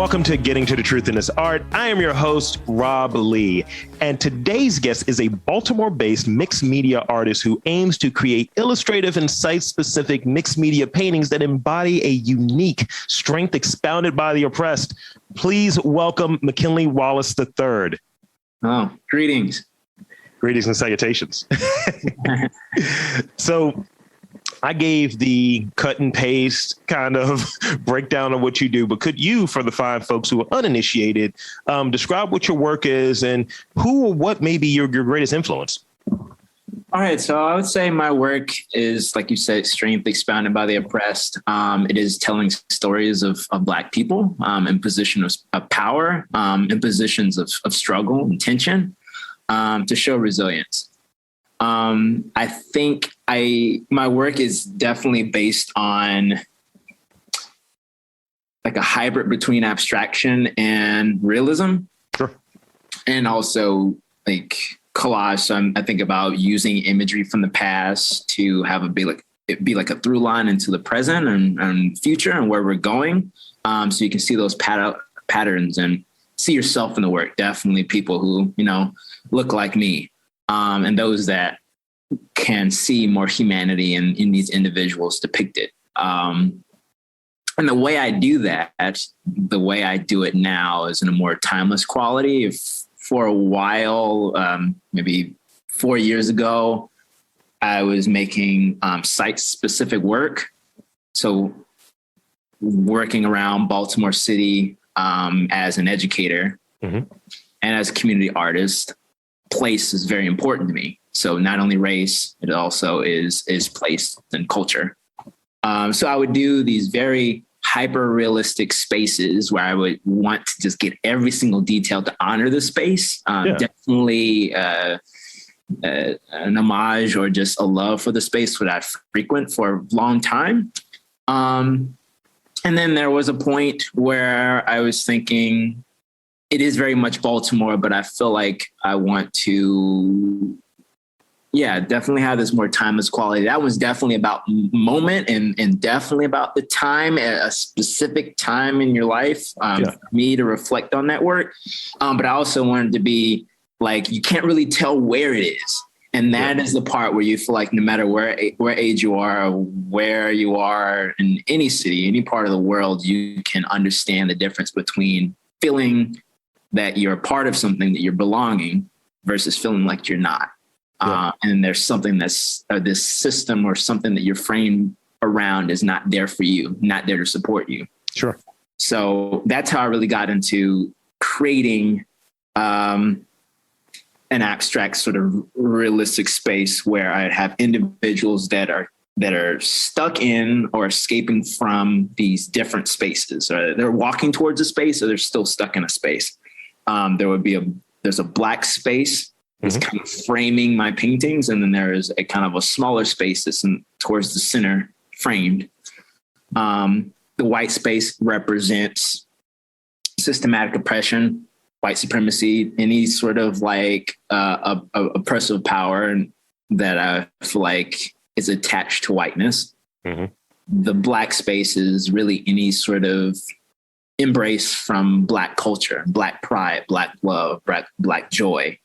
Welcome to Getting to the Truth in This Art. I am your host, Rob Lee, and today's guest is a Baltimore-based mixed media artist who aims to create illustrative and site-specific mixed media paintings that embody a unique strength expounded by the oppressed. Please welcome McKinley Wallace III. Oh, greetings. Greetings and salutations. So I gave the cut and paste kind of breakdown of what you do, but could you, for the fine folks who are uninitiated, describe what your work is and who or what may be your greatest influence? All right. So I would say my work is, like you said, strength expounded by the oppressed. It is telling stories of Black people in positions of power, in positions of struggle and tension, to show resilience. I think my work is definitely based on like a hybrid between abstraction and realism. Sure. And also like collage. So I think about using imagery from the past to have it be like a through line into the present and future and where we're going. So you can see those patterns and see yourself in the work. Definitely people who, look like me. And those that can see more humanity in these individuals depicted. And the way I do that, the way I do it now is in a more timeless quality. For a while, maybe 4 years ago, I was making site-specific work. So working around Baltimore City as an educator and as a community artist. Place is very important to me. So not only race, it also is place and culture. So I would do these very hyper realistic spaces where I would want to just get every single detail to honor the space. Definitely an homage or just a love for the space that I frequent for a long time. And then there was a point where I was thinking, it is very much Baltimore, but I feel like I want to, definitely have this more timeless quality. That was definitely about moment and definitely about the time, a specific time in your life for me to reflect on that work. But I also wanted to be like, you can't really tell where it is. And that is the part where you feel like no matter where age you are, or where you are in any city, any part of the world, you can understand the difference between feeling that you're a part of something, that you're belonging versus feeling like you're not. And there's something that's this system or something that you're framed around is not there for you, not there to support you. Sure. So that's how I really got into creating an abstract sort of realistic space where I'd have individuals that are stuck in or escaping from these different spaces, or they're walking towards a space or they're still stuck in a space. There's a black space that's kind of framing my paintings. And then there is a kind of a smaller space that's towards the center framed. The white space represents systematic oppression, white supremacy, any sort of like oppressive power that I feel like is attached to whiteness. The black space is really any sort of embrace from Black culture, Black pride, Black love, Black joy,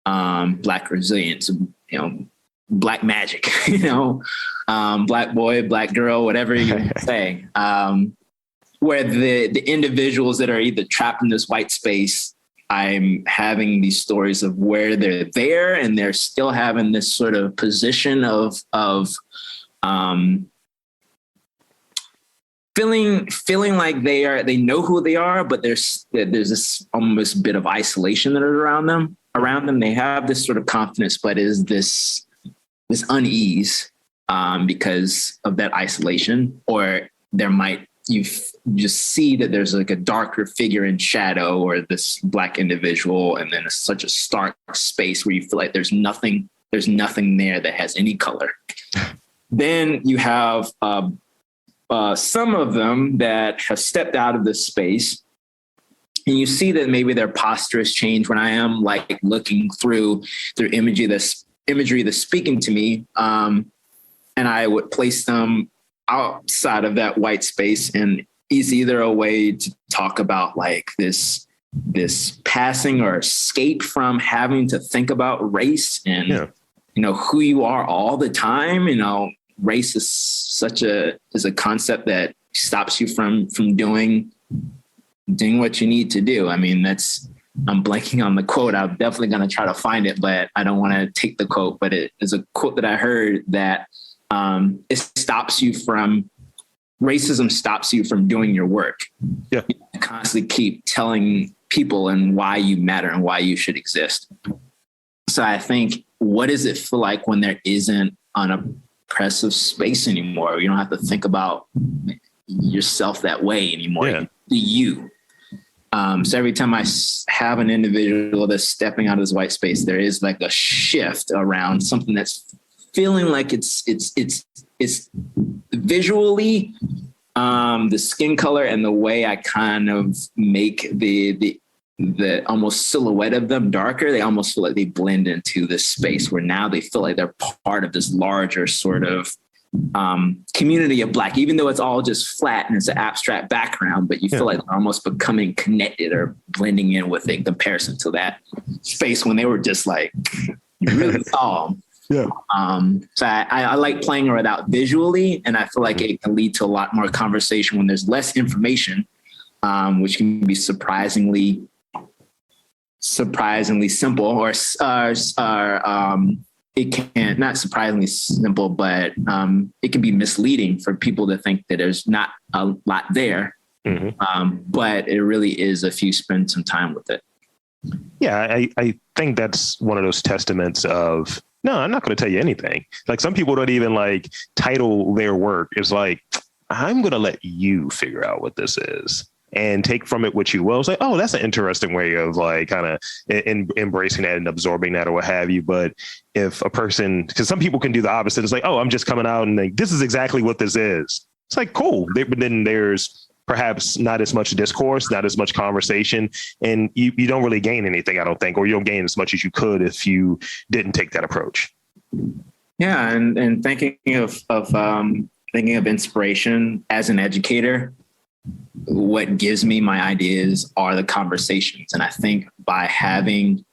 Black resilience, Black magic, Black boy, Black girl, whatever you say, where the individuals that are either trapped in this white space, I'm having these stories of where they're there and they're still having this sort of position of feeling like they know who they are, but there's this almost bit of isolation that are around them. They have this sort of confidence, but is this unease because of that isolation, or you just see that there's like a darker figure in shadow, or this Black individual, and then it's such a stark space where you feel like there's nothing there that has any color. Then you have some of them that have stepped out of this space, and you see that maybe their posture has changed when I am like looking through their imagery that's speaking to me. And I would place them outside of that white space and is either a way to talk about like this passing or escape from having to think about race and, you know, who you are all the time. You know, race is a concept that stops you from doing what you need to do. I mean, I'm blanking on the quote. I'm definitely going to try to find it, but I don't want to take the quote, but it is a quote that I heard that racism stops you from doing your work. Yeah. You constantly keep telling people and why you matter and why you should exist. So I think, what does it feel like when there isn't an oppressive space anymore? You don't have to think about yourself that way anymore. Yeah. You. So every time I have an individual that's stepping out of this white space, there is like a shift around something that's feeling like it's visually, the skin color and the way I kind of make the almost silhouette of them darker. They almost feel like they blend into this space where now they feel like they're part of this larger sort of community of Black, even though it's all just flat and it's an abstract background, but you feel like they're almost becoming connected or blending in with it in comparison to that space when they were just like, you really saw them. Yeah. So I like playing it out visually, and I feel like it can lead to a lot more conversation when there's less information, which can be surprisingly simple, or it can not surprisingly simple, but it can be misleading for people to think that there's not a lot there. But it really is if you spend some time with it. Yeah, I think that's one of those testaments of, no, I'm not going to tell you anything. Like, some people don't even like title their work. It's like, I'm going to let you figure out what this is and take from it what you will. It's like, oh, that's an interesting way of like kind of embracing that and absorbing that or what have you. But if a person, because some people can do the opposite. It's like, oh, I'm just coming out and like, this is exactly what this is. It's like, cool. But then there's perhaps not as much discourse, not as much conversation, and you don't really gain anything, I don't think, or you don't gain as much as you could if you didn't take that approach. Yeah. And thinking of inspiration as an educator, what gives me my ideas are the conversations. And I think by having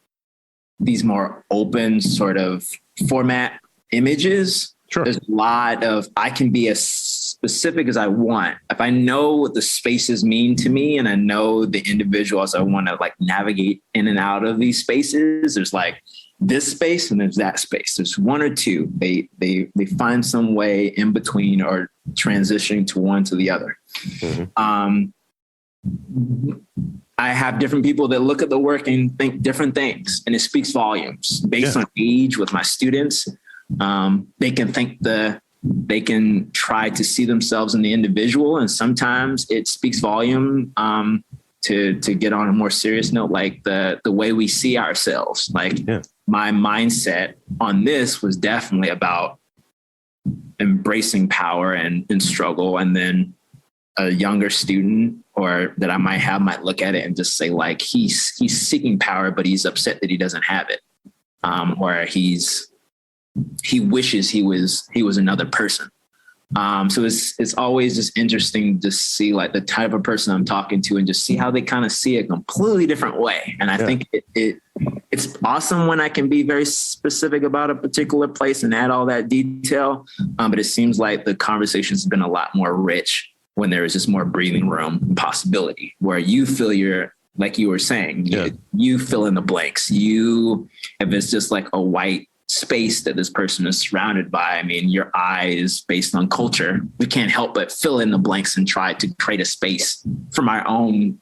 these more open sort of format images, there's a lot of, I can be as specific as I want. If I know what the spaces mean to me and I know the individuals I want to like navigate in and out of these spaces, there's like this space and there's that space. There's one or two. They find some way in between or transitioning to one to the other. I have different people that look at the work and think different things, and it speaks volumes based on age with my students. They can try to see themselves in the individual, and sometimes it speaks volume to get on a more serious note, like the way we see ourselves. Like my mindset on this was definitely about embracing power and struggle, and then a younger student or that I might look at it and just say like he's seeking power, but he's upset that he doesn't have it, or he wishes he was another person. So it's always just interesting to see like the type of person I'm talking to and just see how they kind of see a completely different way. And I think it's awesome when I can be very specific about a particular place and add all that detail. But it seems like the conversation's been a lot more rich when there is just more breathing room and possibility, where you feel like you were saying, you fill in the blanks. If it's just like a white space that this person is surrounded by, I mean, your eyes based on culture, we can't help but fill in the blanks and try to create a space from our own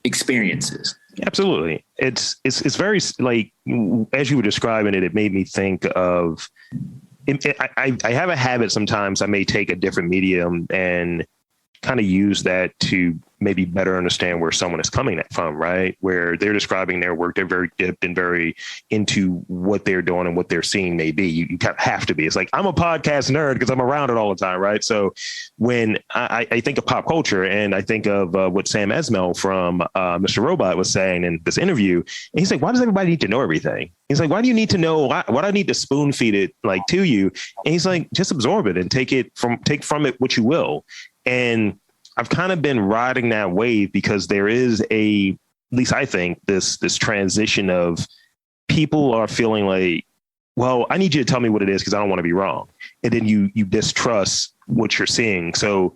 experiences. Absolutely. It's very, like, as you were describing it, it made me think of, I have a habit sometimes. I may take a different medium and kind of use that to maybe better understand where someone is coming from, right? Where they're describing their work, they've been very into what they're doing and what they're seeing may be. You kind of have to be. It's like, I'm a podcast nerd because I'm around it all the time, right? So when I think of pop culture and I think of what Sam Esmail from Mr. Robot was saying in this interview, and he's like, why does everybody need to know everything? He's like, why do you need to know? Why do I need to spoon feed it like to you? And he's like, just absorb it and take from it what you will. And I've kind of been riding that wave because there is at least I think this transition of people are feeling like, well, I need you to tell me what it is because I don't want to be wrong. And then you distrust what you're seeing. So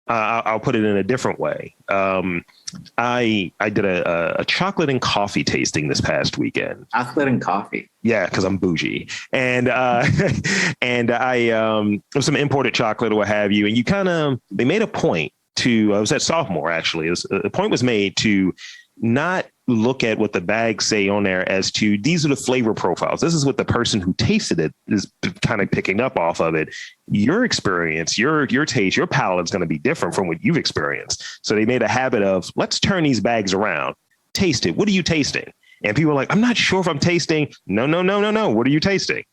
I'll put it in a different way. I did a chocolate and coffee tasting this past weekend. Chocolate and coffee. Yeah, because I'm bougie. And and it was some imported chocolate or what have you. And they made a point I was at sophomore, actually. A point was made to not look at what the bags say on there as to these are the flavor profiles. This is what the person who tasted it is kind of picking up off of it. Your experience, your taste, your palate is going to be different from what you've experienced. So they made a habit of, let's turn these bags around. Taste it. What are you tasting? And people are like, I'm not sure if I'm tasting. No. What are you tasting?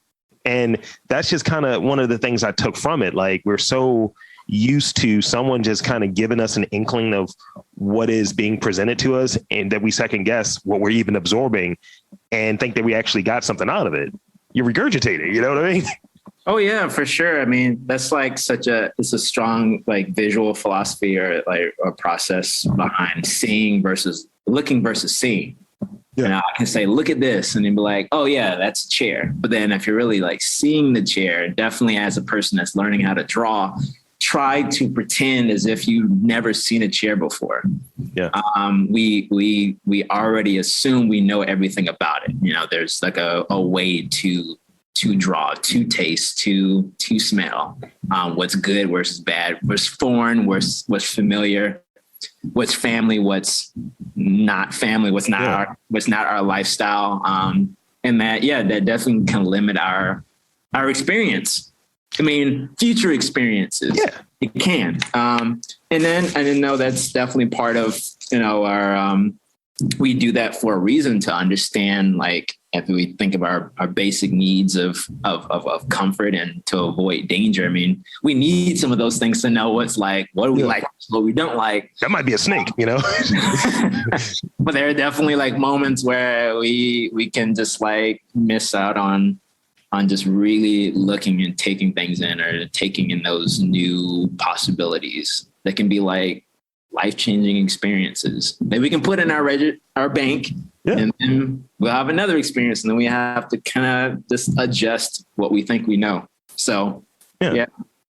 And that's just kind of one of the things I took from it. Like, we're so used to someone just kind of giving us an inkling of what is being presented to us, and that we second guess what we're even absorbing and think that we actually got something out of it. You're regurgitating, you know what I mean? Oh yeah, for sure. I mean, that's like it's a strong like visual philosophy or like a process behind seeing versus looking versus seeing. Yeah. And I can say, look at this, and then be like, oh yeah, that's a chair. But then if you're really like seeing the chair, definitely as a person that's learning how to draw, try to pretend as if you've never seen a chair before. Yeah. We already assume we know everything about it. You know, there's like a way to draw, to taste, to smell, what's good versus bad, what's foreign, what's familiar, what's family, what's not family, what's not our lifestyle. And that definitely can limit our experience. I mean, future experiences. Yeah, it can. And then no, that's definitely part of, our, we do that for a reason, to understand, like, if we think of our basic needs of comfort and to avoid danger. I mean, we need some of those things to know what's like, what do we like, what we don't like. That might be a snake, But there are definitely like moments where we can just like miss out on just really looking and taking things in, or taking in those new possibilities that can be like life-changing experiences that we can put in our bank. Yeah. And then we'll have another experience, and then we have to kind of just adjust what we think we know. So, yeah.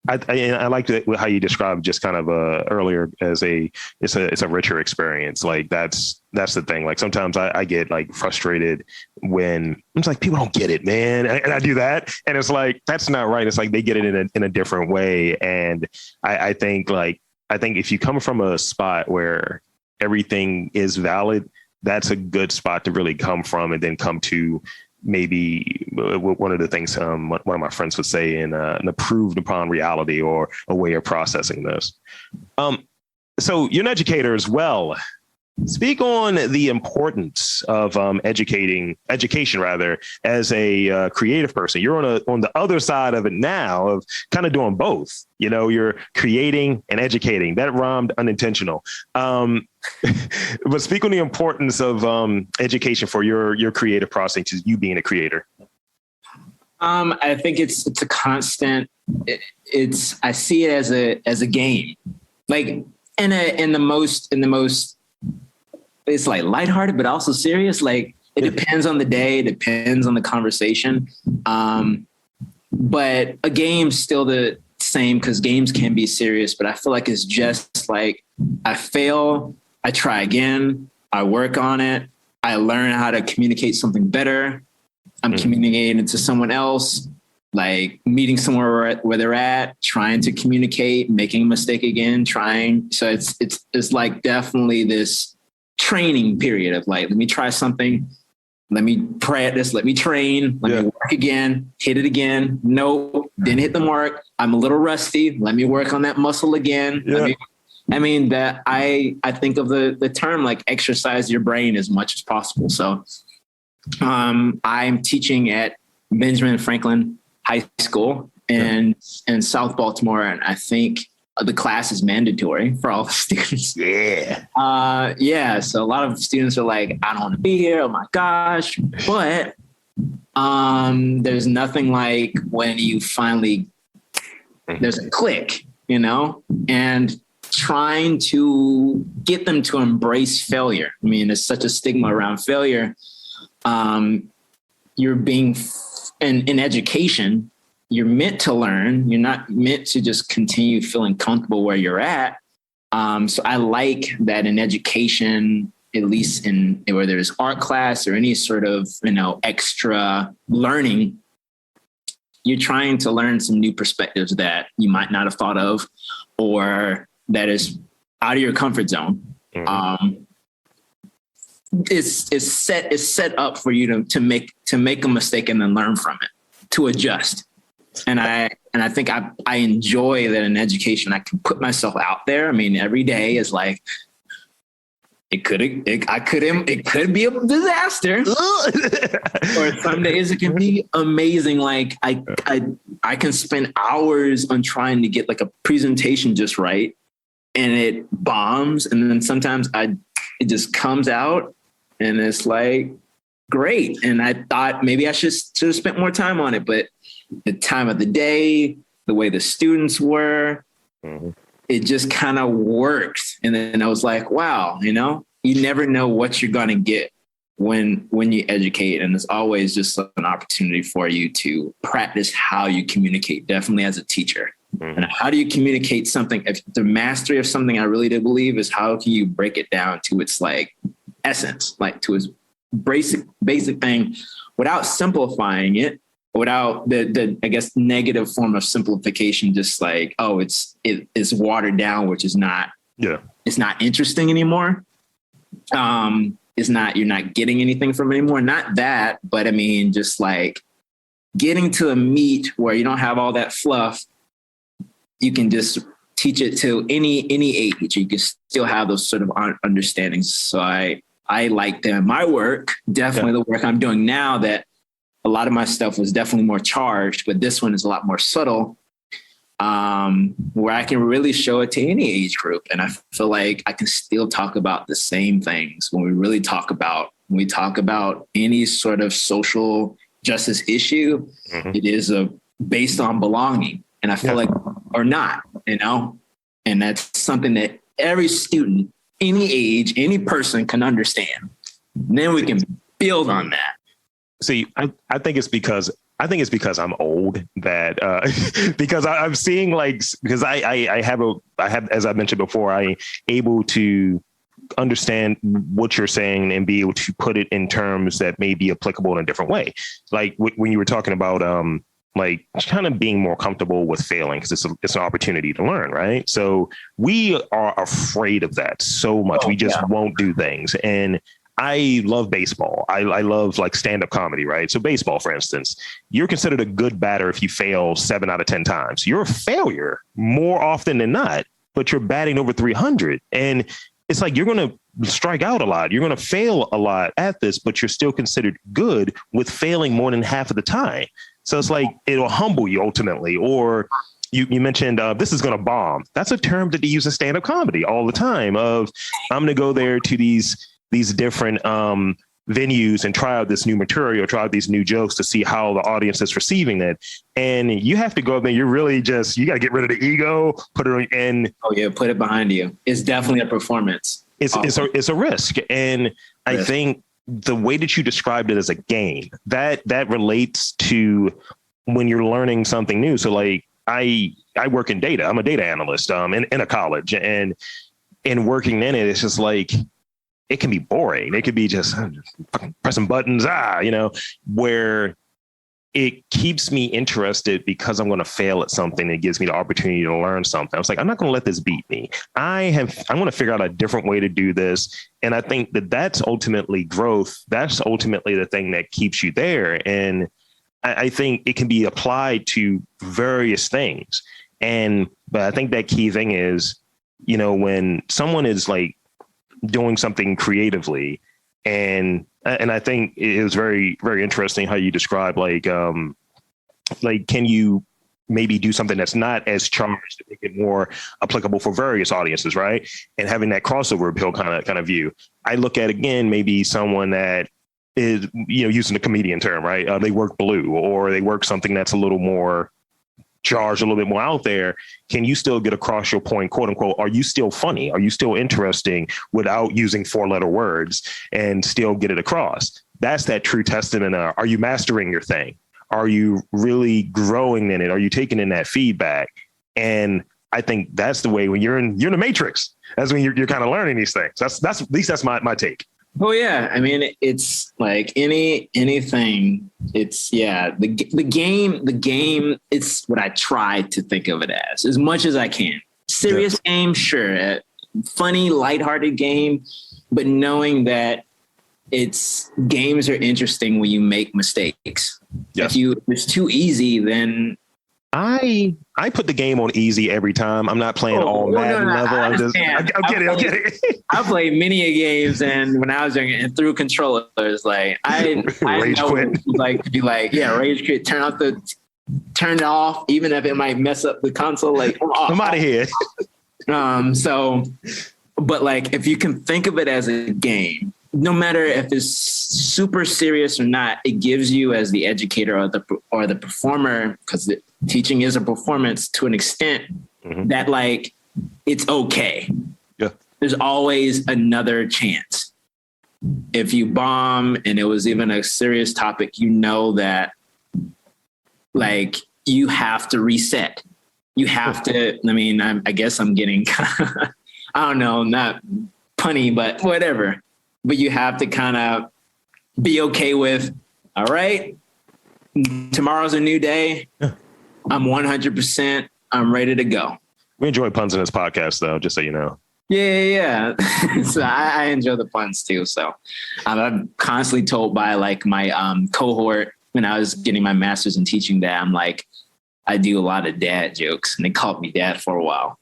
I liked how you described just kind of earlier as it's a richer experience. Like that's the thing. Like sometimes I get like frustrated when it's like, people don't get it, man. And I do that. And it's like, that's not right. It's like they get it in a different way. And I think if you come from a spot where everything is valid, that's a good spot to really come from, and then come to maybe one of the things one of my friends would say in an approved upon reality, or a way of processing this. So you're an educator as well. Speak on the importance of education as a creative person. You're on the other side of it now, of kind of doing both. You're creating and educating. That rhymed unintentional. But speak on the importance of education for your creative process, you being a creator. I think it's a constant. I see it as a game, like in the most. It's like lighthearted, but also serious. Like it depends on the day, it depends on the conversation. But a game's still the same, because games can be serious, but I feel like it's just like, I fail, I try again, I work on it, I learn how to communicate something better. I'm communicating it to someone else, like meeting somewhere where they're at, trying to communicate, making a mistake again, trying. So it's like definitely this training period of like, let me try something, let me practice, let me train, let me work again, hit it again. No, didn't hit the mark. I'm a little rusty. Let me work on that muscle again. Yeah. I think of the term like exercise your brain as much as possible. So I'm teaching at Benjamin Franklin High School in South Baltimore, and I think the class is mandatory for all the students. So a lot of students are like, I don't want to be here. Oh my gosh. But there's nothing like when you finally, there's a click, and trying to get them to embrace failure. I mean, there's such a stigma around failure. You're being in education, you're meant to learn. You're not meant to just continue feeling comfortable where you're at. So I like that in education, at least in whether it's art class or any sort of, extra learning, you're trying to learn some new perspectives that you might not have thought of, or that is out of your comfort zone. Mm-hmm. It's set up for you to make a mistake and then learn from it, to adjust. And I think I enjoy that in education. I can put myself out there. I mean, every day is like, it could be a disaster, or some days it can be amazing. Like I can spend hours on trying to get like a presentation just right, and it bombs. And then sometimes it just comes out and it's like, great. And I thought maybe I should have spent more time on it, but the time of the day, the way the students were, mm-hmm. It just kind of worked. And then I was like, wow, you never know what you're going to get when you educate. And it's always just an opportunity for you to practice how you communicate, definitely as a teacher. Mm-hmm. And how do you communicate something? If the mastery of something, I really do believe, is how can you break it down to its like essence, like to its basic thing, without simplifying it, without the I guess negative form of simplification, just like, oh, it's watered down, which is not, it's not interesting anymore. You're not getting anything from it anymore. Not that, but I mean, just like getting to a meat where you don't have all that fluff. You can just teach it to any age. You can still have those sort of understandings. So I like that. My work, definitely the work I'm doing now, that a lot of my stuff was definitely more charged, but this one is a lot more subtle, where I can really show it to any age group. And I feel like I can still talk about the same things when we talk about any sort of social justice issue. Mm-hmm. It is based on belonging. And I feel like, or not, and that's something that every student, any age, any person can understand. And then we can build on that. See, I think it's because I'm old that because I'm seeing because I have as I mentioned before, I'm able to understand what you're saying and be able to put it in terms that may be applicable in a different way. Like when you were talking about like kind of being more comfortable with failing, because it's an opportunity to learn, right? So we are afraid of that so much. We just won't do things. And I love baseball. I love like stand-up comedy, right? So baseball, for instance, you're considered a good batter if you fail 7 out of 10 times. You're a failure more often than not, but you're batting over 300. And it's like, you're going to strike out a lot. You're going to fail a lot at this, but you're still considered good with failing more than half of the time. So it's like, it'll humble you ultimately. Or you mentioned this is going to bomb. That's a term that they use in stand-up comedy all the time of, I'm going to go there to these different venues and try out this new material, try out these new jokes to see how the audience is receiving it. And you have to go up there. You're really you got to get rid of the ego, put it in. Oh yeah. Put it behind you. It's definitely a performance. It's a risk. And I think the way that you described it as a game, that relates to when you're learning something new. So like I work in data. I'm a data analyst in a college, and in working in it, it's just like, it can be boring. It could be just pressing buttons, where it keeps me interested because I'm going to fail at something. It gives me the opportunity to learn something. I was like, I'm not going to let this beat me. I'm going to figure out a different way to do this. And I think that's ultimately growth. That's ultimately the thing that keeps you there. And I think it can be applied to various things. But I think that key thing is, when someone is like doing something creatively, and I think it was very, very interesting how you describe like can you maybe do something that's not as charged to make it more applicable for various audiences, right? And having that crossover appeal kind of view. I look at, again, maybe someone that is, using the comedian term, right? They work blue, or they work something that's a little more charged, a little bit more out there, can you still get across your point, quote unquote? Are you still funny? Are you still interesting without using 4-letter words and still get it across? That's that true testament. Are you mastering your thing? Are you really growing in it? Are you taking in that feedback? And I think that's the way when you're in the matrix. That's when you're kind of learning these things. That's at least that's my take. Oh yeah, I mean it's like anything. It's the game. It's what I try to think of it as much as I can. Serious game, sure, funny, lighthearted game, but knowing that games are interesting when you make mistakes. Yes. If it's too easy, then I put the game on easy every time. I'm not playing all Madden level. I'm kidding. I played many games, and when I was younger, and through controllers, like I rage quit. Like to be like, rage quit. Turn it off, even if it might mess up the console. Like I'm out of here. But like if you can think of it as a game, no matter if it's super serious or not, it gives you as the educator or the performer, because teaching is a performance to an extent, that like it's okay. Yeah. There's always another chance. If you bomb and it was even a serious topic, you know that like you have to reset. You have to. I mean, I guess I'm getting I don't know, not punny, but whatever. But you have to kind of be okay with, all right, tomorrow's a new day. Yeah. I'm 100%. I'm ready to go. We enjoy puns in this podcast, though, just so you know. Yeah. So I enjoy the puns, too. So I'm constantly told by like my cohort when I was getting my master's in teaching that I'm like, I do a lot of dad jokes, and they called me dad for a while.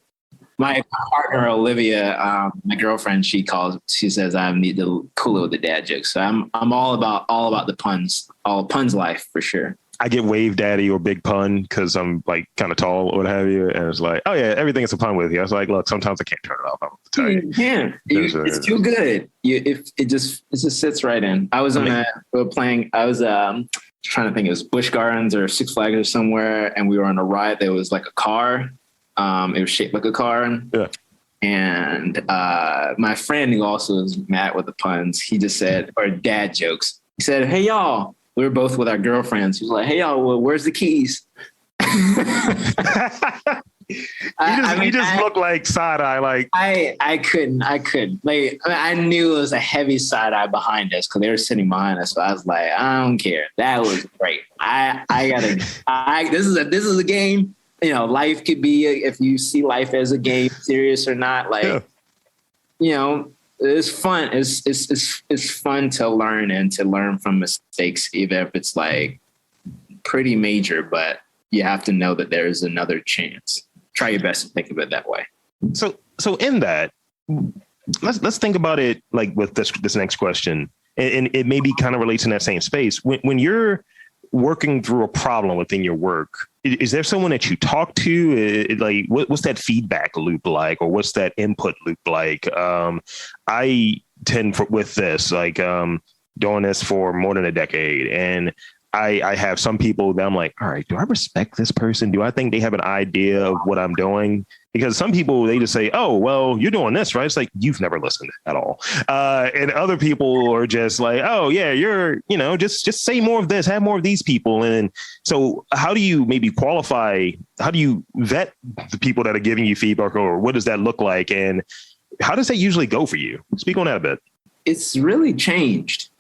My partner, Olivia, my girlfriend, she says I need to cool it with the dad jokes. So I'm all about the puns, all puns life for sure. I get wave daddy or big pun because I'm like kind of tall or what have you. And it's like, oh yeah, everything is a pun with you. I was like, look, sometimes I can't turn it off. I'm tell you. It's too good. It just sits right in. I was trying to think it was Busch Gardens or Six Flags or somewhere. And we were on a ride. There was like a car. It was shaped like a car. Yeah. And my friend who also is mad with the puns, he just said, or dad jokes. He said, hey, y'all. We were both with our girlfriends. He was like, hey, y'all, well, where's the keys? You just look like side eye. Like I couldn't. Like I knew it was a heavy side eye behind us because they were sitting behind us. So I was like, I don't care. That was great. This is a game. You know, life could be, if you see life as a game, serious or not, like, you know, it's fun. It's fun to learn and to learn from mistakes, even if it's like pretty major, but you have to know that there's another chance. Try your best to think of it that way. So in that, let's think about it like with this next question, and it maybe kind of relates in that same space. When you're working through a problem within your work, is there someone that you talk to? Like, what's that feedback loop like, or what's that input loop like? I tend with this, like, doing this for more than a decade, and I have some people that I'm like, all right, do I respect this person? Do I think they have an idea of what I'm doing? Because some people, they just say, oh, well, you're doing this, right? It's like, you've never listened at all. And other people are just like, oh, yeah, you're, you know, just say more of this, have more of these people. And so how do you maybe qualify? How do you vet the people that are giving you feedback, or what does that look like? And how does that usually go for you? Speak on that a bit. It's really changed.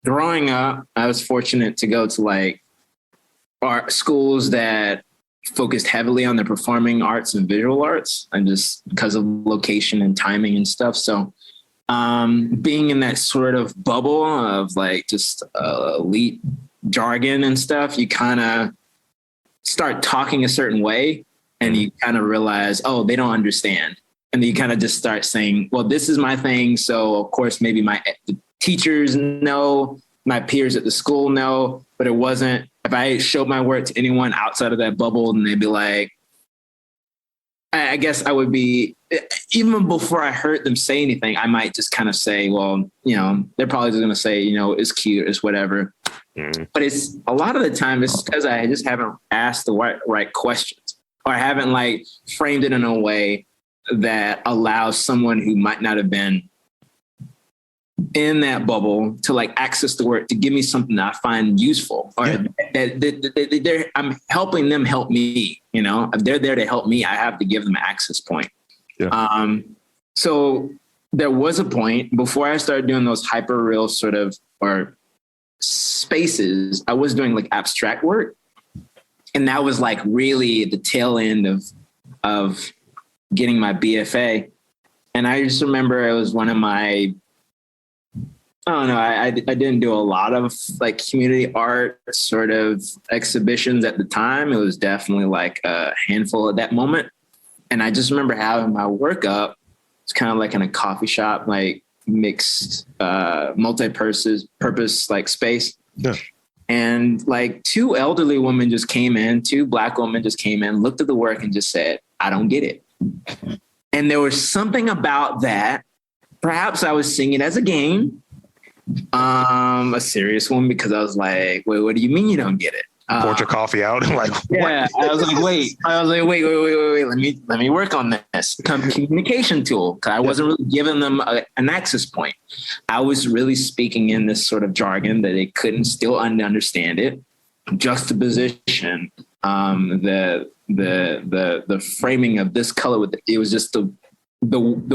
Growing up, I was fortunate to go to like art schools that focused heavily on the performing arts and visual arts, and just because of location and timing and stuff. So being in that sort of bubble of like just elite jargon and stuff, you kind of start talking a certain way and you kind of realize, oh, they don't understand. And then you kind of just start saying, well, this is my thing. So of course, maybe the teachers know, my peers at the school know, but it wasn't. If I showed my work to anyone outside of that bubble, and they'd be like, I guess I would be, even before I heard them say anything, I might just kind of say, well, you know, they're probably just going to say, you know, it's cute, it's whatever. But it's a lot of the time it's because I just haven't asked the right questions, or I haven't like framed it in a way that allows someone who might not have been in that bubble to like access the work to give me something that I find useful, or that I'm helping them help me. You know, if they're there to help me, I have to give them an access point. Yeah. So there was a point before I started doing those hyper real sort of or spaces. I was doing like abstract work, and that was like really the tail end of getting my BFA. And I just remember it was one of my, I don't know, I didn't do a lot of like community art sort of exhibitions at the time. It was definitely like a handful at that moment. And I just remember having my work up. It's kind of like in a coffee shop, like mixed, multi-purpose like space. Yeah. And like two elderly women just came in, two Black women just came in, looked at the work and just said, I don't get it. And there was something about that. Perhaps I was seeing it as a game, a serious one, because I was like, wait, what do you mean you don't get it? Poured your coffee out. Like, yeah, what? I was like, wait. Let me work on this communication tool. Cause I wasn't really giving them an access point. I was really speaking in this sort of jargon that they couldn't still understand it. Juxtaposition, the framing of this color with it was just the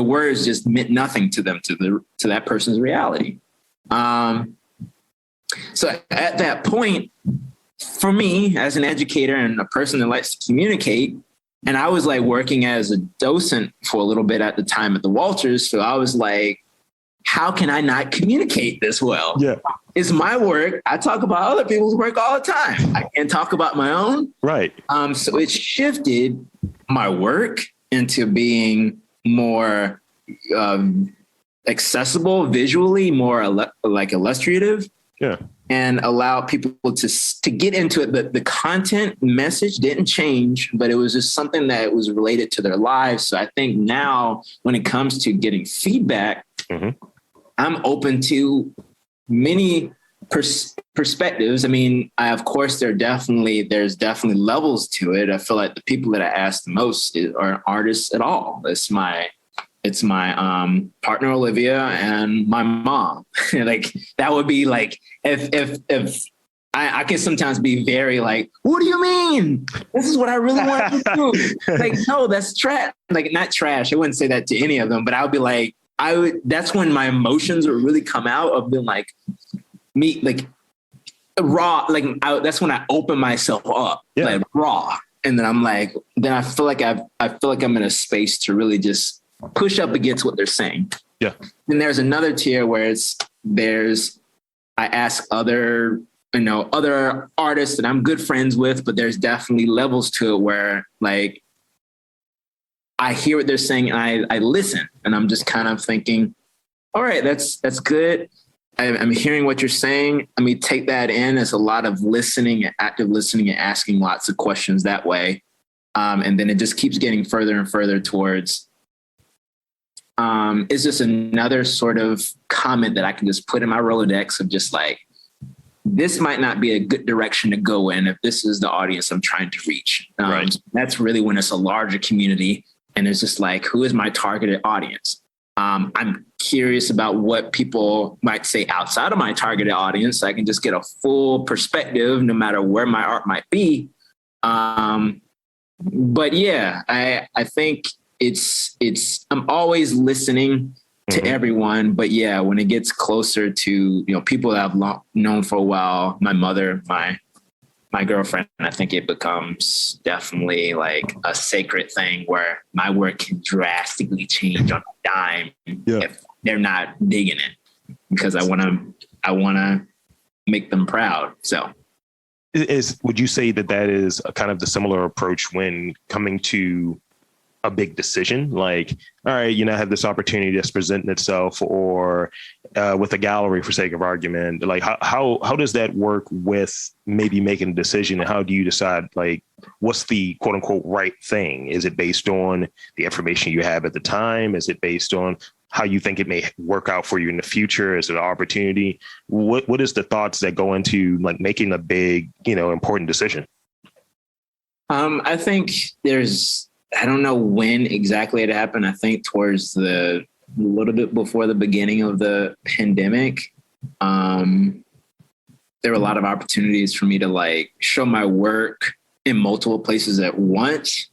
words just meant nothing to them, to that person's reality. So at that point, for me as an educator and a person that likes to communicate, and I was like working as a docent for a little bit at the time at the Walters. So I was like, how can I not communicate this well? Yeah. It's my work. I talk about other people's work all the time. I can't talk about my own. Right. So it shifted my work into being more accessible visually, more like illustrative. Yeah. And allow people to get into it. The content message didn't change, but it was just something that was related to their lives. So I think now when it comes to getting feedback, I'm open to many perspectives. I mean, of course, there's definitely levels to it. I feel like the people that I ask the most are artists at all. It's my partner Olivia and my mom. Like that would be like if I can sometimes be very like, what do you mean? This is what I really want to do. Like, no, that's trash. Like not trash. I wouldn't say that to any of them, but I would be like, that's when my emotions would really come out of being like me, like raw. Like that's when I open myself up, like raw. And then I'm like, then I feel like I'm in a space to really just push up against what they're saying. Yeah. And there's another tier where I ask other artists that I'm good friends with, but there's definitely levels to it where like I hear what they're saying and I listen and I'm just kind of thinking, all right, that's good. I'm hearing what you're saying. Let me take that in as a lot of listening and active listening and asking lots of questions that way. And then it just keeps getting further and further towards, it's just another sort of comment that I can just put in my Rolodex of just like, this might not be a good direction to go in if this is the audience I'm trying to reach. Right. That's really when it's a larger community and it's just like, who is my targeted audience? I'm curious about what people might say outside of my targeted audience. So I can just get a full perspective no matter where my art might be. But yeah, I think I'm always listening to everyone, but yeah, when it gets closer to, people that I've known for a while, my mother, my girlfriend, I think it becomes definitely like a sacred thing where my work can drastically change on a dime if they're not digging it, because I want to make them proud. So would you say that is a kind of the similar approach when coming to a big decision? Like, all right, I have this opportunity that's presenting itself, or with a gallery for sake of argument, like how does that work with maybe making a decision, and how do you decide like what's the quote unquote right thing? Is it based on the information you have at the time? Is it based on how you think it may work out for you in the future? Is it an opportunity? What is the thoughts that go into like making a big, important decision? I think I don't know when exactly it happened. I think towards a little bit before the beginning of the pandemic. There were a lot of opportunities for me to like show my work in multiple places at once.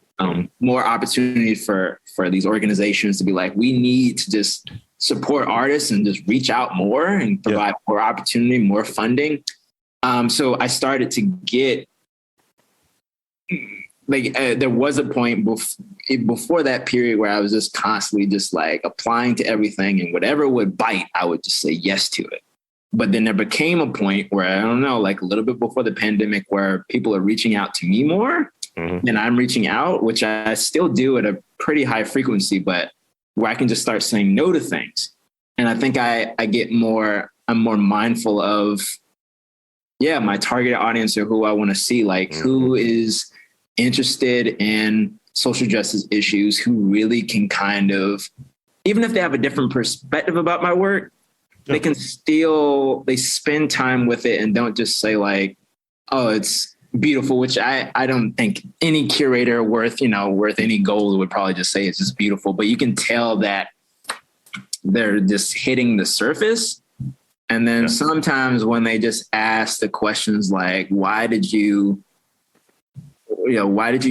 More opportunities for these organizations to be like, we need to just support artists and just reach out more and provide more opportunity, more funding. So I started to get there was a point before that period where I was just constantly just like applying to everything, and whatever would bite, I would just say yes to it. But then there became a point where, I don't know, like a little bit before the pandemic, where people are reaching out to me more and I'm reaching out, which I still do at a pretty high frequency, but where I can just start saying no to things. And I think I'm more mindful of, my target audience, or who I want to see, like who is interested in social justice issues, who really can kind of, even if they have a different perspective about my work, they can they spend time with it and don't just say like, oh, it's beautiful, which I don't think any curator worth any gold would probably just say it's just beautiful, but you can tell that they're just hitting the surface. And then sometimes when they just ask the questions like, why did you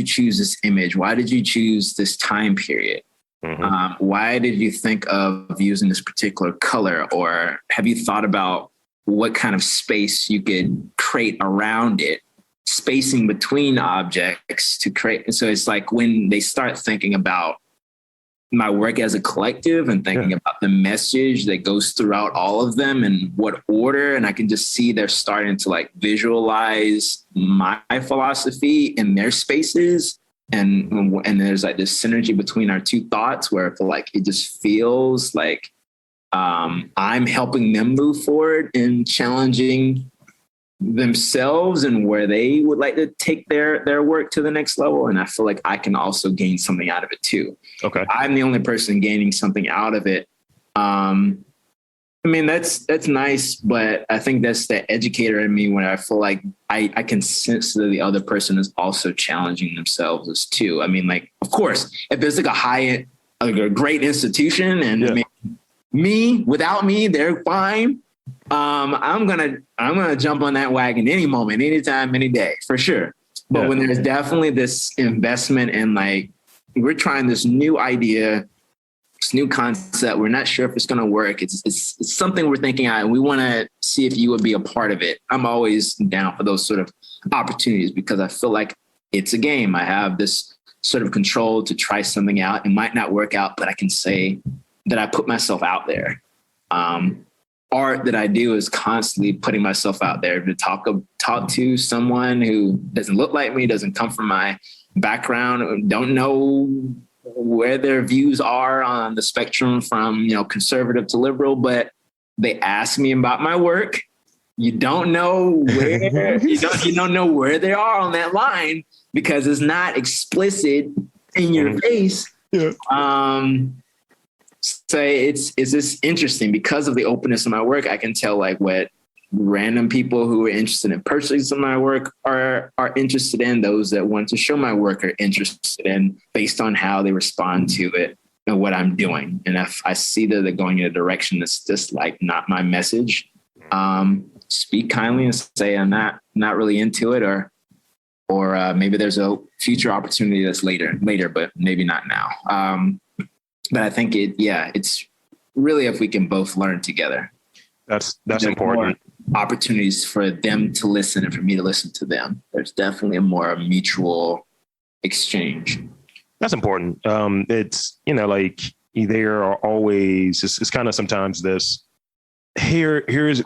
choose this image? Why did you choose this time period? Why did you think of using this particular color? Or have you thought about what kind of space you could create around it, spacing between objects to create? And so it's like when they start thinking about my work as a collective and thinking about the message that goes throughout all of them and what order, and I can just see they're starting to like visualize my philosophy in their spaces. And there's like this synergy between our two thoughts where I feel like it just feels like I'm helping them move forward in challenging themselves and where they would like to take their work to the next level. And I feel like I can also gain something out of it too. Okay. I'm the only person gaining something out of it. I mean, that's nice, but I think that's the educator in me when I feel like I can sense that the other person is also challenging themselves as too. I mean, like, of course, if there's like a great institution and without me, they're fine. I'm gonna jump on that wagon any moment, anytime, any day, for sure. But when there's definitely this investment in like, we're trying this new idea, this new concept, we're not sure if it's going to work. It's something we're thinking out, and we want to see if you would be a part of it. I'm always down for those sort of opportunities because I feel like it's a game. I have this sort of control to try something out. It might not work out, but I can say that I put myself out there. Art that I do is constantly putting myself out there to talk to someone who doesn't look like me, doesn't come from my background, don't know where their views are on the spectrum from, conservative to liberal, but they ask me about my work. You don't know where you don't know where they are on that line because it's not explicit in your face. Yeah. So it's just interesting because of the openness of my work. I can tell like what random people who are interested in purchasing some of my work are interested in. Those that want to show my work are interested in based on how they respond to it and what I'm doing. And if I see that they're going in a direction that's just like not my message, speak kindly and say I'm not really into it, or maybe there's a future opportunity that's later, but maybe not now. But I think it's really if we can both learn together. That's important. Opportunities for them to listen and for me to listen to them. There's definitely a more mutual exchange. That's important. It's, like there are always, it's kind of sometimes this here's,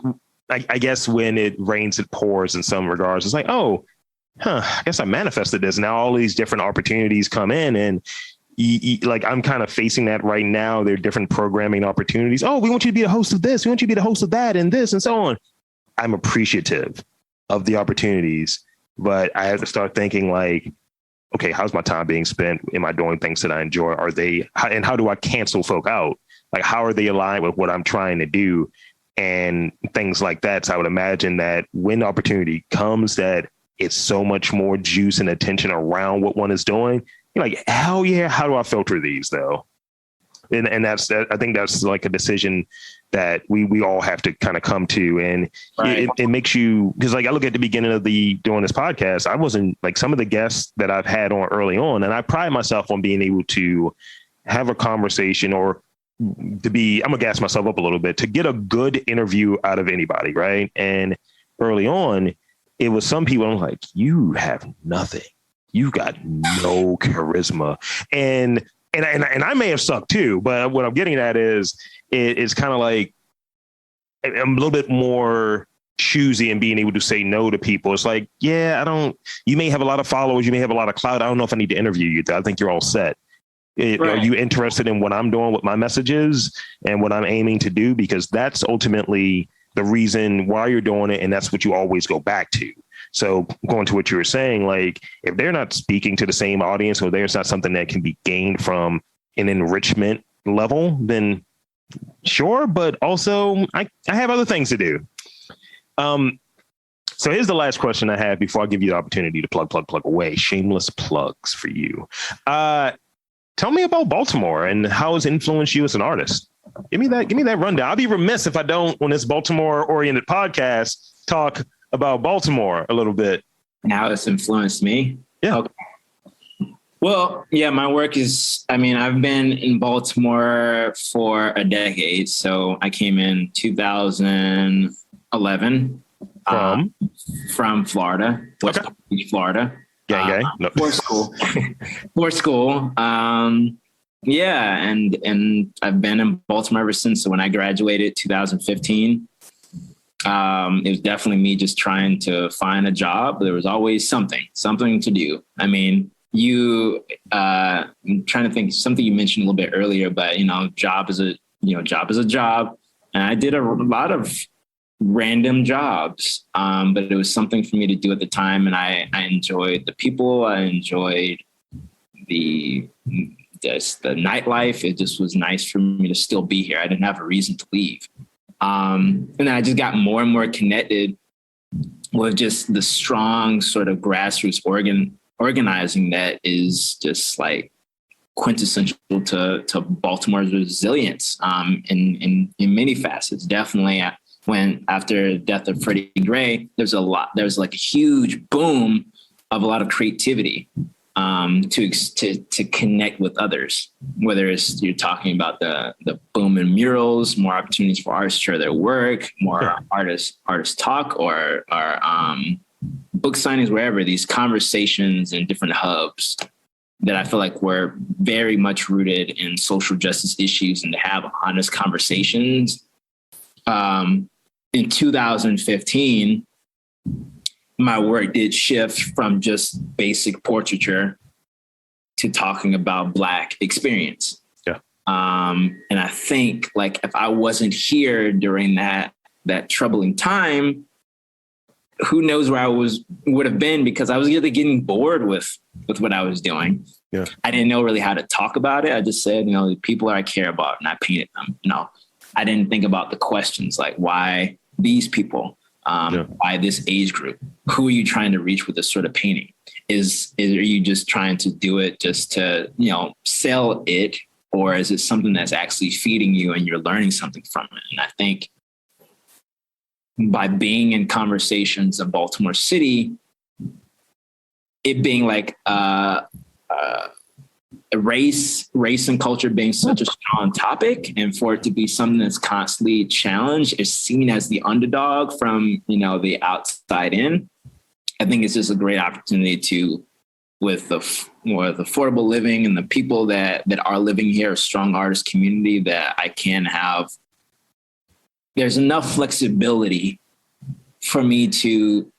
I guess when it rains, it pours in some regards. It's like, I guess I manifested this. Now all these different opportunities come in and like I'm kind of facing that right now. There are different programming opportunities. Oh, we want you to be the host of this. We want you to be the host of that and this and so on. I'm appreciative of the opportunities, but I have to start thinking like, okay, how's my time being spent? Am I doing things that I enjoy? And how do I cancel folk out Like, how are they aligned with what I'm trying to do and things like that? So I would imagine that when opportunity comes, that it's so much more juice and attention around what one is doing. You're like, hell yeah, how do I filter these though? And that's that. I think that's like a decision that we all have to kind of come to. And right. it makes you, because like I look at the beginning of doing this podcast, I wasn't like some of the guests that I've had on early on, and I pride myself on being able to have a conversation or I'm gonna gas myself up a little bit to get a good interview out of anybody. Right. And early on, it was some people I'm like, you have nothing. You got no charisma. And I may have sucked too, but what I'm getting at is it's kind of like I'm a little bit more choosy in being able to say no to people. It's like, yeah, you may have a lot of followers. You may have a lot of clout. I don't know if I need to interview you. I think you're all set. Right. Are you interested in what I'm doing, what my message is and what I'm aiming to do? Because that's ultimately the reason why you're doing it. And that's what you always go back to. So going to what you were saying, like if they're not speaking to the same audience or there's not something that can be gained from an enrichment level, then sure. But also I have other things to do. So here's the last question I have before I give you the opportunity to plug away. Shameless plugs for you. Tell me about Baltimore and how it's influenced you as an artist. Give me that rundown. I'll be remiss if I don't, on this Baltimore oriented podcast, talk about Baltimore a little bit. And how it's influenced me. Yeah. Okay. Well, yeah, my work is, I've been in Baltimore for a decade. So I came in 2011 from Florida, West Palm Beach, Florida. Gang. No. For school. Yeah. And I've been in Baltimore ever since. So when I graduated 2015, it was definitely me just trying to find a job. There was always something to do. I'm trying to think something you mentioned a little bit earlier, but job is a job. And I did a lot of random jobs. But it was something for me to do at the time. And I enjoyed the people. I enjoyed the nightlife. It just was nice for me to still be here. I didn't have a reason to leave. And I just got more and more connected with just the strong sort of grassroots organizing that is just like quintessential to Baltimore's resilience in many facets. Definitely when after the death of Freddie Gray, there's like a huge boom of a lot of creativity to connect with others, whether it's you're talking about the boom in murals, more opportunities for artists to share their work, more artists talk or book signings, wherever, these conversations in different hubs that I feel like were very much rooted in social justice issues and to have honest conversations. In 2015, my work did shift from just basic portraiture to talking about Black experience. Yeah. And I think like if I wasn't here during that troubling time, who knows where I would have been, because I was either getting bored with what I was doing. Yeah. I didn't know really how to talk about it. I just said, the people I care about, and I painted them. I didn't think about the questions like why these people, why this age group, who are you trying to reach with this sort of painting? Are you just trying to do it just to, sell it, or is it something that's actually feeding you and you're learning something from it? And I think by being in conversations of Baltimore City, it being like race and culture being such a strong topic, and for it to be something that's constantly challenged, is seen as the underdog from, the outside in. I think it's just a great opportunity to, with affordable living and the people that are living here, a strong artist community, that I can have, there's enough flexibility for me to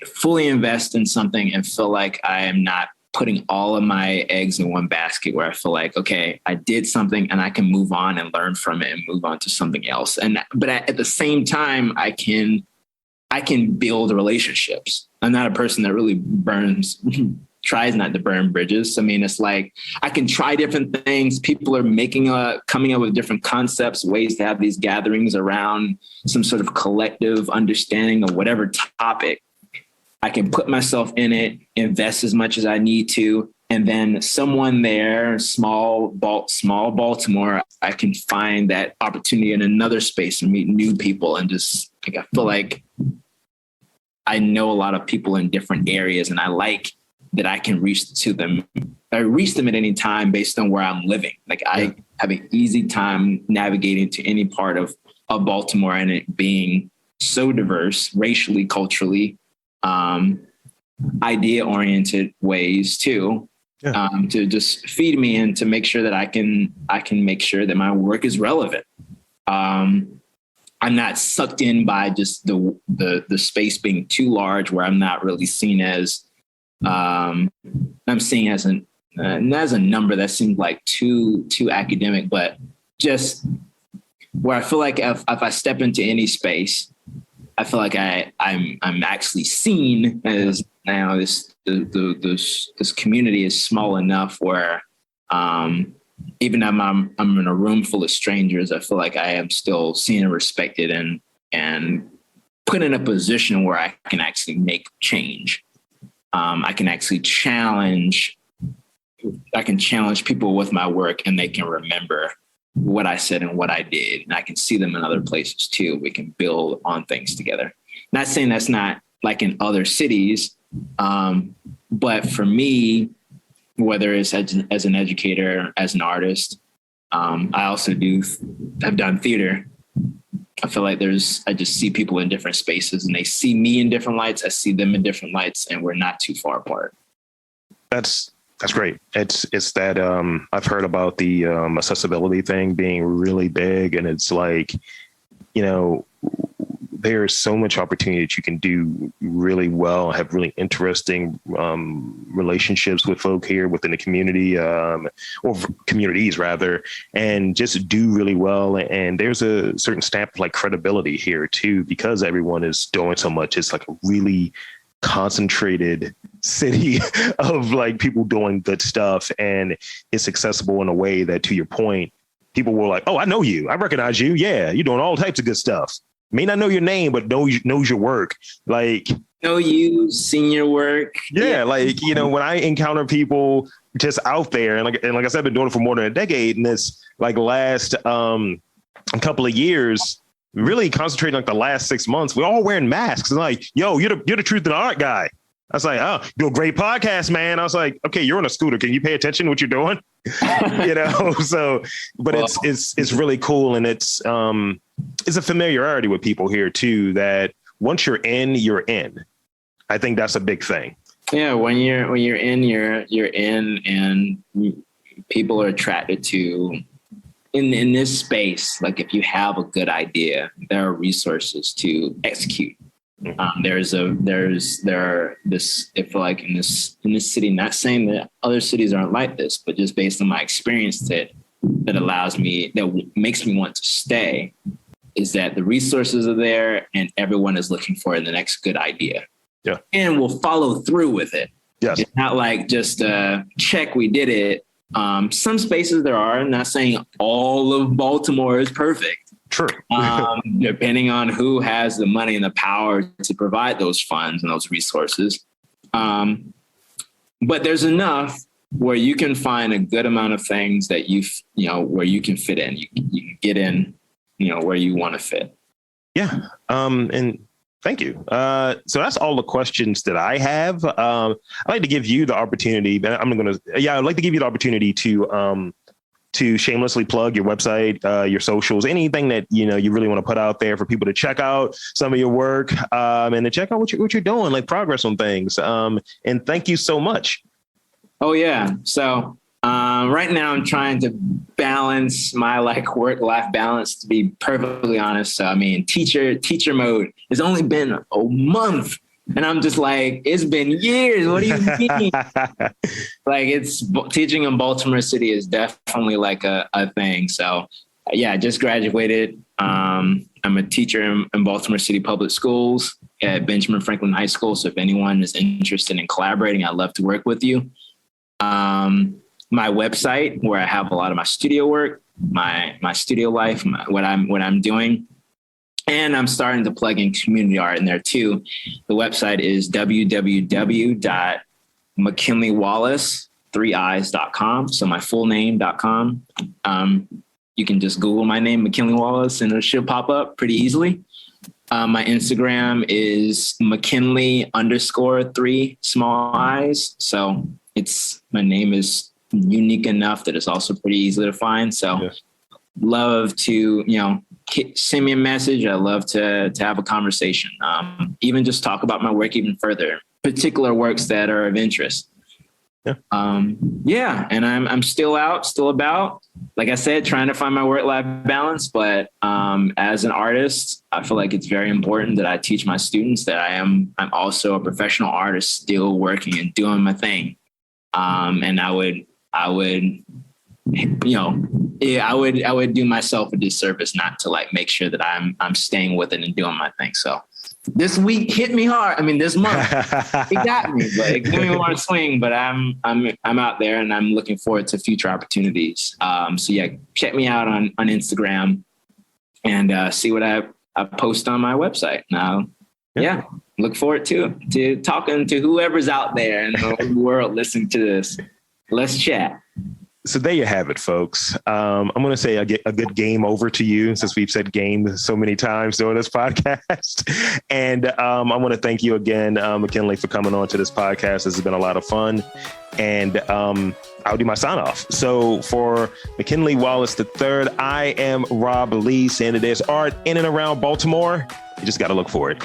fully invest in something and feel like I am not putting all of my eggs in one basket, where I feel like, okay, I did something and I can move on and learn from it and move on to something else. But at the same time, I can build relationships. I'm not a person that really burns tries not to burn bridges. I mean, it's like I can try different things. People are coming up with different concepts, ways to have these gatherings around some sort of collective understanding of whatever topic. I can put myself in it, invest as much as I need to, and then someone there, small Baltimore, I can find that opportunity in another space and meet new people, and just like I feel like I know a lot of people in different areas, and I like that I can reach them at any time based on where I'm living. Like I have an easy time navigating to any part of Baltimore, and it being so diverse racially, culturally, idea oriented ways too, to just feed me and to make sure that I can make sure that my work is relevant. I'm not sucked in by just the space being too large, where I'm not really seen as I'm seeing as a number that seems like too academic, but just where I feel like if I step into any space, I feel like I'm actually seen as now this community is small enough where even if I'm in a room full of strangers, I feel like I am still seen and respected and put in a position where I can actually make change. I can actually challenge people with my work, and they can remember what I said and what I did. And I can see them in other places too. We can build on things together. Not saying that's not like in other cities, but for me, whether it's as an educator, as an artist, I also have done theater. I feel like I just see people in different spaces, and they see me in different lights. I see them in different lights, and we're not too far apart. That's great. It's that I've heard about the accessibility thing being really big, and it's like, there's so much opportunity that you can do really well, have really interesting relationships with folk here within the community, or communities rather, and just do really well. And there's a certain stamp of like credibility here too, because everyone is doing so much. It's like a really concentrated city of like people doing good stuff, and it's accessible in a way that, to your point, people were like, oh, I know you. I recognize you. Yeah, you're doing all types of good stuff. May not know your name, but knows your work. Like, know you, seen your work. Yeah, like, when I encounter people just out there, and like I said, I've been doing it for more than a decade, and this like last couple of years, really concentrating like the last 6 months, we're all wearing masks. And like, yo, you're the truth in the art guy. I was like, oh, do a great podcast, man. I was like, okay, you're on a scooter. Can you pay attention to what you're doing? So, but it's really cool. And it's a familiarity with people here too, that once you're in, you're in. I think that's a big thing. Yeah. When you're in, you're in, and people are attracted to in this space. Like if you have a good idea, there are resources to execute. I feel like in this city, not saying that other cities aren't like this, but just based on my experience that makes me want to stay, is that the resources are there and everyone is looking for the next good idea. Yeah. And we'll follow through with it. Yes. It's not like just check, we did it. Some spaces there are. I'm not saying all of Baltimore is perfect. True. Depending on who has the money and the power to provide those funds and those resources. But there's enough where you can find a good amount of things that where you can fit in. You can get in, where you want to fit. Yeah. And thank you. So that's all the questions that I have. I'd like to give you the opportunity, I'd like to give you the opportunity to shamelessly plug your website, your socials, anything that, you really want to put out there for people to check out some of your work, and to check out what you're doing, like progress on things. And thank you so much. Oh yeah. So, right now I'm trying to balance my work-life balance, to be perfectly honest. So, I mean, teacher mode. It's only been a month, and I'm just like, it's been years. What do you mean? Like, teaching in Baltimore City is definitely like a thing. So yeah, I just graduated. I'm a teacher in Baltimore City Public Schools, at Benjamin Franklin High School. So if anyone is interested in collaborating, I'd love to work with you. My website, where I have a lot of my studio work, my studio life, what I'm doing. And I'm starting to plug in community art in there too. The website is www.McKinleyWallace3eyes.com. So my full name.com. You can just Google my name, McKinley Wallace, and it should pop up pretty easily. My Instagram is McKinley_3 small eyes. So my name is unique enough that it's also pretty easy to find. So love to, send me a message. I love to have a conversation. Even just talk about my work even further, particular works that are of interest. And I'm still about, like I said, trying to find my work-life balance. But as an artist, I feel like it's very important that I teach my students that I'm also a professional artist, still working and doing my thing. And I would do myself a disservice not to make sure that I'm staying with it and doing my thing. So this week hit me hard. I mean, this month it got me, but it gave me more swing. But I'm out there and I'm looking forward to future opportunities. So yeah, check me out on Instagram and see what I post on my website. Now, look forward to talking to whoever's out there in the world listening to this. Let's chat. So there you have it, folks. I'm going to say a good game over to you, since we've said game so many times during this podcast. And I want to thank you again, McKinley, for coming on to this podcast. This has been a lot of fun. And I'll do my sign off. So for McKinley Wallace III, I am Rob Lee, saying that there's art in and around Baltimore. You just got to look for it.